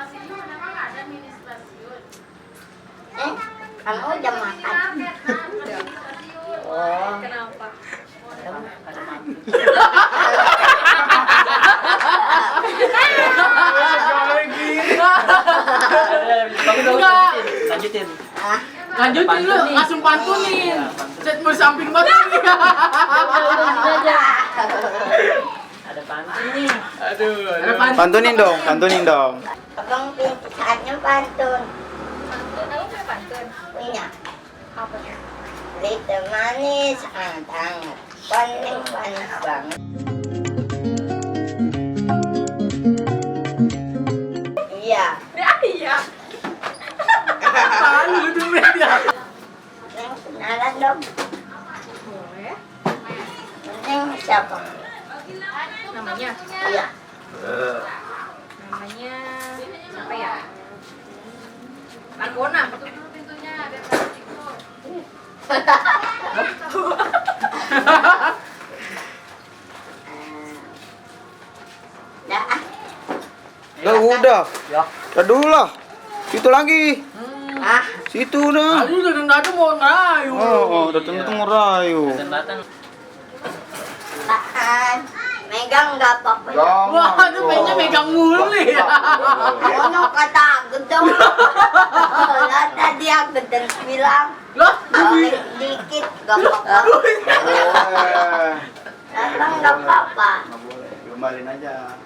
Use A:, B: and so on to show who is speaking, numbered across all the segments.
A: stasiun, emang ada mini stasiun.
B: Kamu udah makan? Oh.
A: Kenapa?
B: Ada mati.
C: Lanjutin.
D: Lanjutin lu, langsung pantunin. Set mau samping banget nih.
C: Ada pantun nih.
D: Aduh, ada pantun.
E: Pantunin dong.
B: Abang pintarnya pantun.
A: Pantun, aku punya pantun.
B: Punya.
A: Apa ya?
B: Lita manis hangat, paling panas banget. Iya.
A: Ya, iya.
D: Apaan lu dulu media?
B: Neng kenalan dong.
A: Boleh.
B: Neng siapa?
A: Namanya?
B: Iya.
A: Namanya siapa ya? Margona. Tutup dulu pintunya biar nggak tikuk.
B: Dah.
E: Lah udah.
C: Ya.
E: Udah dulu lah. Situ lagi.
B: Ah,
E: Situ dah.
D: Lu datang mau ngerayu.
E: Oh, datang ngerayu.
C: Datang.
B: tahan. Megang nggak apa-apa.
D: Wah, itu pengennya megang mulu nih.
B: Ono kata gedong. Lah tadi aku gedeng bilang
D: Loh,
B: paling dikit nggak apa-apa. Datang nggak apa-apa.
E: Nggak boleh, kembaliin aja.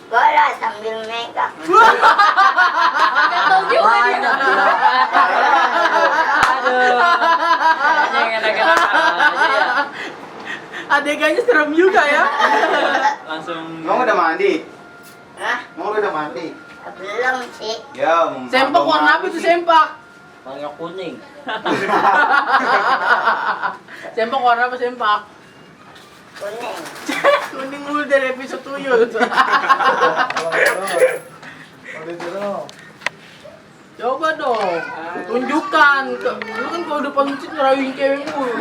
B: Boleh sambil megang.
A: Gatel juga dia.
C: Aduh. Kayaknya enak-enak aja ya.
D: adegannya serem juga ya.
C: Langsung.
E: Kamu udah mandi?
B: Hah?
E: Kamu udah mandi?
B: Belum sih.
E: Ya,
D: Sempak warna apa itu sempak?
C: Warna kuning.
D: Sempak warna apa sempak?
B: Kuning.
D: Kuning mulu dari episode tuyul. Coba dong, tunjukkan. Lu kan kalau udah pencet ngerayuin cewek mulu.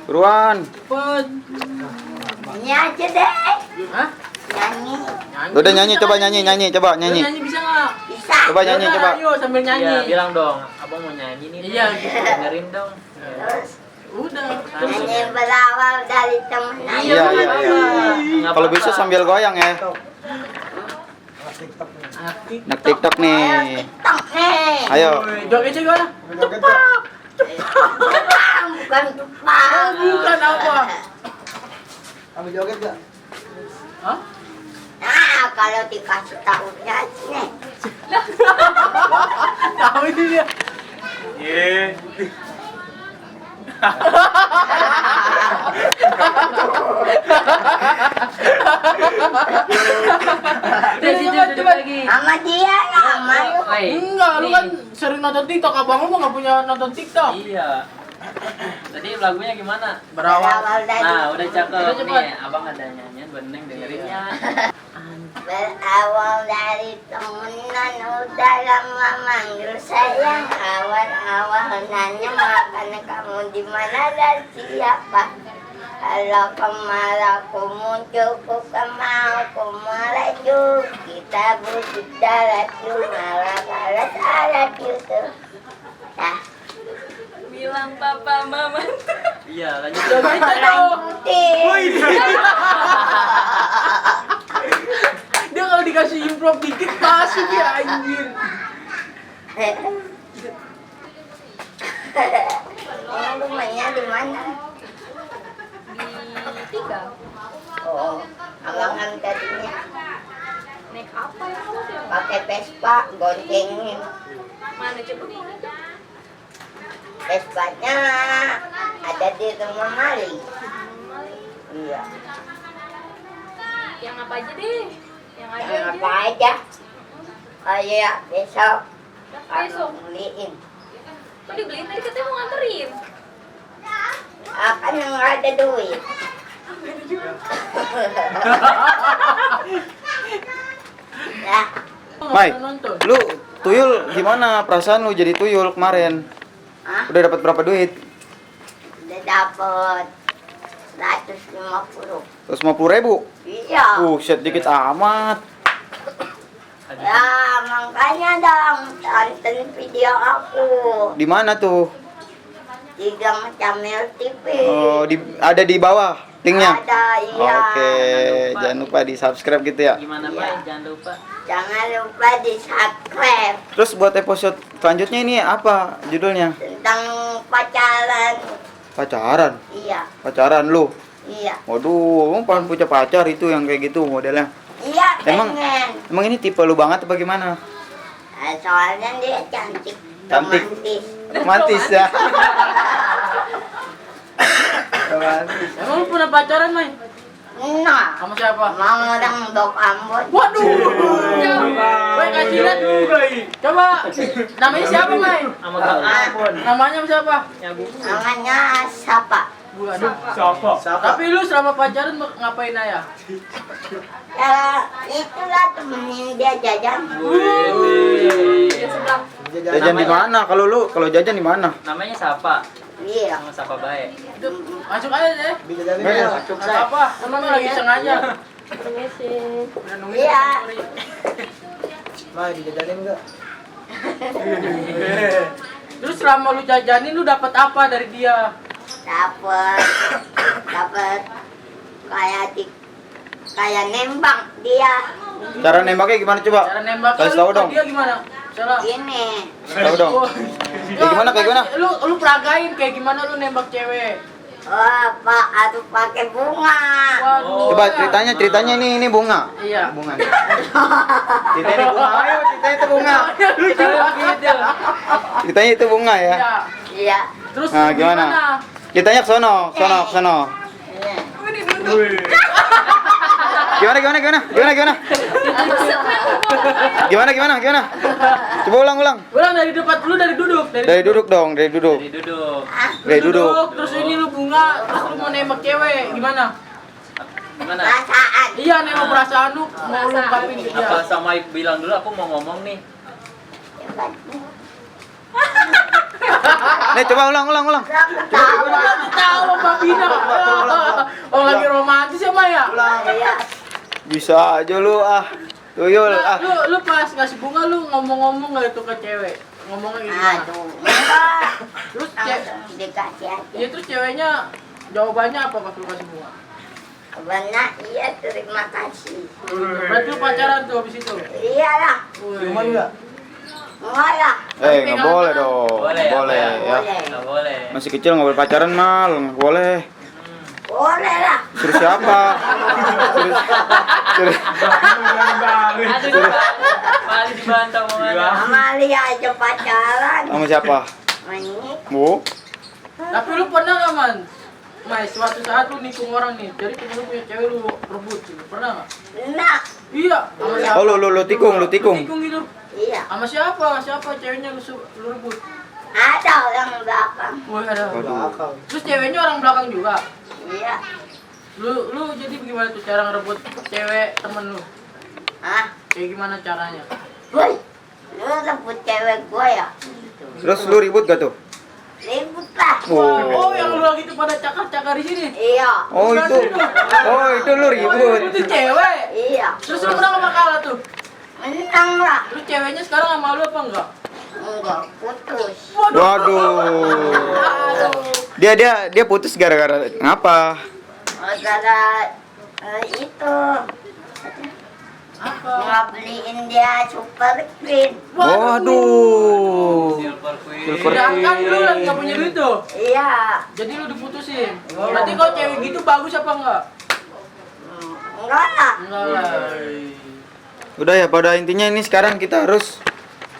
E: Buruan.
D: Cepet.
B: Nyanyi aja deh.
D: Hah?
B: Nyanyi.
E: Udah nyanyi, coba nyanyi.
D: Lu nyanyi bisa nggak?
B: Bisa.
E: Coba nyanyi,
D: Yaudah,
E: coba.
D: Ayo sambil nyanyi.
C: Iya, bilang dong. Abang mau nyanyi nih.
D: Iya, gitu.
C: Dengerin dong.
B: Terus
D: Udah.
B: nyanyi berawal dari temen
E: Iya,
B: aja.
E: iya, iya.
C: Nggak
E: Kalau
C: apa-apa.
E: bisa sambil goyang ya.
D: Aktif.
E: Nak TikTok
B: Ayo
E: nih.
B: TikTok nih.
E: Ayo.
D: Jogetnya gimana?
B: Bukan cepat.
D: Oh, bukan apa?
F: Ambil joget gak?
D: Hah?
B: Nah, kalau dikasih tahu nih.
D: Tahu ini dia. Coba.
B: Sama dia ya, sama lu.
D: Enggak, lu kan sering nonton TikTok, abang lu mah nggak punya nonton TikTok.
C: Iya. Tadi lagunya gimana?
D: Berawal.
B: dari
C: Nah, udah cakep
D: Udah cepet.
C: nih. Abang ada nyanyian buat Neng dengerinnya.
B: berawal dari temenan udah lama manggil sayang, awal-awal nanya makan kamu di mana dan siapa. Kalau kemaraku muncul, ku kemauku melaju. Kita butuh darat malah kalah salat YouTube. Nah,
A: Bilang papa mama.
C: Iya, lanjut.
D: Jogetnya dong.
B: lanjutin.
D: Dia kalau dikasih improv dikit masuk ya anjir.
B: Ini rumahnya di mana?
A: Di 3.
B: Oh, abangan tadinya
A: Naik apa ya kamu sih?
B: pakai Vespa, goncengin.
A: Mana coba mau ada?
B: Vespanya ada di rumah Mali. Iya.
A: Yang apa aja deh? Yang ada
B: Yang
A: aja.
B: apa aja? Oh iya, besok
A: Besok.
B: aku beliin.
A: Kok dibeliin tadi katanya mau nganterin?
B: Akan nggak ada duit. Nah,
E: Mai,
D: Nonton.
E: lu tuyul gimana perasaan lu jadi tuyul kemarin?
B: ah,
E: Udah dapat berapa duit?
B: udah dapet 150.
E: 150.000.
B: Iya.
E: Shit dikit amat.
B: Ya, makanya dong tonton video aku.
E: Di mana tuh?
B: Di Gang Camel TV.
E: Oh, ada di bawah linknya.
B: Ada, iya.
E: Oke, jangan lupa di subscribe gitu ya.
C: Gimana
B: Iya.
C: Pak? Jangan lupa.
B: Jangan lupa di subscribe
E: Terus buat episode selanjutnya ini apa judulnya?
B: tentang pacaran.
E: Pacaran.
B: Iya,
E: Pacaran lu.
B: iya.
E: Waduh, lu pengen punya pacar itu yang kayak gitu modelnya.
B: Iya,
E: Emang-
B: pengen.
E: Emang ini tipe lu banget apa gimana?
B: Soalnya dia cantik.
E: Cantik.
B: Romantis.
E: Romantis ya.
D: Emang lu pernah pacaran, Mai?
B: Nah,
D: Sama siapa?
B: mau orang dok Ambon.
D: Waduh. Mai kasih lihat. Coba. Namanya siapa, Mai?
C: Sama Bang Ampun.
D: Namanya siapa?
C: Nyabu.
B: Namanya siapa?
D: Bukan. Tapi lu selama pacaran ngapain aja?
B: Ya, itulah temenin dia jajan.
A: Di sebelah.
E: Jajan di mana? Kalau jajan di mana?
C: Namanya siapa?
B: Iya.
C: Sama siapa baik?
D: Masuk aja deh.
F: Bisa jadi
E: Ayo.
F: ya.
D: Enggak apa, emang lagi sengaja.
A: Permisi.
D: Udah nungguin.
B: Iya.
F: Mai dijajanin enggak?
D: Terus selama lu jajanin lu dapat apa dari dia?
B: Dapat kayak nembak dia.
E: Cara nembaknya gimana coba?
D: Cara nembak
E: Kasih tahu dong.
D: dia gimana? Salah.
B: Ini
E: Tahu dong.
D: Oh.
E: Kayak gimana, kayak gimana?
D: Lu peragain kayak gimana lu nembak cewek?
B: Pak, aduh pakai bunga.
D: Waduh.
E: Coba ceritanya ini bunga.
D: Iya.
E: Bunga nih. Ceritanya bunga. Ayo, ceritanya itu bunga.
D: Lucu banget.
E: Ceritanya itu bunga ya.
D: Iya.
B: Iya.
D: Terus
E: Nah, gimana? Ceritanya ke sono.
B: Iya.
E: Gimana? Coba ulang.
D: Ulang dari depan lu dari duduk.
E: Dari duduk dong, dari duduk.
C: Jadi duduk.
E: Dari duduk.
D: Terus ini lu bunga, terus lu mau nembak cewek. Gimana?
C: Gimana?
B: Perasaan.
D: Iya, nembak perasaan lu mau lu ungkapin ke dia.
C: Apa sama Ip bilang dulu aku mau ngomong nih.
E: Nih, coba ulang.
B: Tahu.
D: Tahu Mbak Bina. Oh, lagi romantis ya, Maya?
B: Iya.
E: Bisa aja lu ah. Tuyul ah.
D: Lu pas ngasih bunga lu ngomong-ngomong enggak itu ke cewek? Ngomongnya gimana?
B: Aduh. Enggak.
D: Terus
B: Langsung dikasih aja.
D: ya terus ceweknya jawabannya apa pas lu kasih bunga?
B: Benar, iya terima kasih.
D: Berarti lu pacaran tuh habis itu.
B: Iyalah.
F: Cuman enggak?
B: Enggak lah.
E: Nggak boleh dong.
C: Boleh,
E: Boleh
C: apa?
E: ya.
B: Boleh.
C: Nggak boleh.
E: Masih kecil nggak boleh pacaran mal, nggak boleh.
B: Boleh lah.
E: Suruh siapa? Suruh.
C: Aduh, Mali dibantah omongannya.
B: Amalia aja pacaran.
E: Sama siapa?
B: Ini
E: Bu?
D: Tapi lu pernah nggak, Man? Mai, suatu saat lu nikung orang nih, jadi temen lu punya cewek lu rebut gitu. Pernah nggak?
B: enak.
D: Iya, sama siapa?
E: Oh lu tikung.
D: Tikung gitu.
B: Iya.
D: Sama siapa? Siapa ceweknya lu rebut?
B: Ada orang belakang.
D: Wah, ada.
E: Waduh.
F: Akal.
D: Terus ceweknya orang belakang juga.
B: Iya.
D: Lu jadi gimana tuh cara ngerebut cewek temen lu?
B: Hah?
D: Kayak gimana caranya?
B: Woi. Lu rebut cewek gua ya?
E: Terus lu ribut gak tuh?
B: Ribut lah.
D: Oh, yang lu lagi tuh pada cakar-cakar di sini.
B: Iya.
E: Oh itu lu ribut.
D: Itu cewek.
B: Iya.
D: Terus lu menang apa kalah tuh?
B: Menang lah.
D: Terus ceweknya sekarang sama lu apa enggak?
B: Enggak putus.
E: Waduh. Dia putus gara-gara ngapa?
B: Gara itu
D: Apa?
B: nggak beliin dia super green.
E: Waduh.
C: Silver Queen.
E: Silver
D: Sedangkan lu lagi gak punya duit tuh.
B: Iya.
D: Jadi lu diputusin. Berarti kalau cewek gitu bagus apa enggak?
B: Enggak lah.
D: Enggak lah.
E: Udah ya, pada intinya ini sekarang kita harus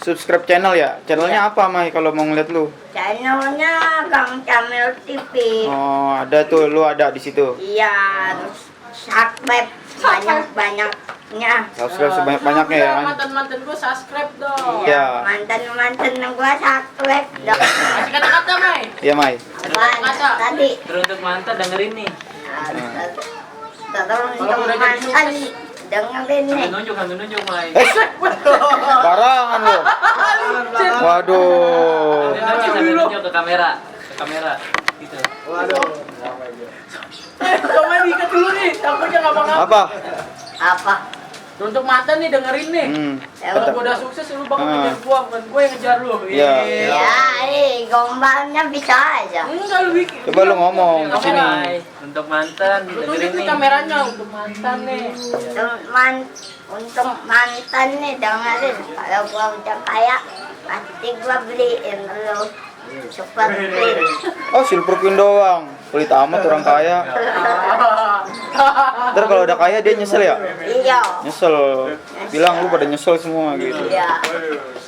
E: subscribe channel ya. Channelnya apa, Mai, kalau mau ngeliat lu?
B: Channelnya Gang Camel TV.
E: Oh, ada tuh, lu ada di situ.
B: Iya. Terus subscribe banyak-banyaknya.
E: Subscribe sebanyak-banyaknya ya kan.
D: Mantan-mantan gua subscribe dong.
E: Iya.
B: Mantan-mantan gua subscribe dong.
D: Kasih kata-kata, Mai.
E: Iya, Mai.
B: Apa tadi?
C: Teruntuk mantan dengerin nih.
B: Terus
D: Kalau udah jadi
B: mantan dengerin nih.
C: Sambil nunjuk, Mai.
E: Barangan lu. Waduh.
C: Sambil nunjuk ke kamera. Gitu.
F: Waduh.
D: Coba diikat dulu nih, takutnya ngapa-ngapa.
E: Apa?
B: Apa?
D: Untuk mantan nih dengerin nih. Kalau
E: Kata-
D: gue udah sukses lu bakal
E: Ah.
D: ngejar gua, bukan gue yang ngejar lu.
E: Iya.
B: Ya, gombalnya bisa aja.
D: Enggak lu bikin.
E: Coba lu ngomong ke sini.
C: Untuk mantan
D: Lu
C: dengerin
D: tunjukin
C: nih.
D: kameranya untuk mantan nih.
B: Untuk mantan nih dengerin. Kalau gua udah kaya, pasti gua beliin lu super queen.
E: Oh, Silver Queen doang. Pelit amat orang kaya. Ntar kalau udah kaya dia nyesel ya?
B: Iya.
E: Nyesel. Bilang lu pada nyesel semua gitu.
B: Iya.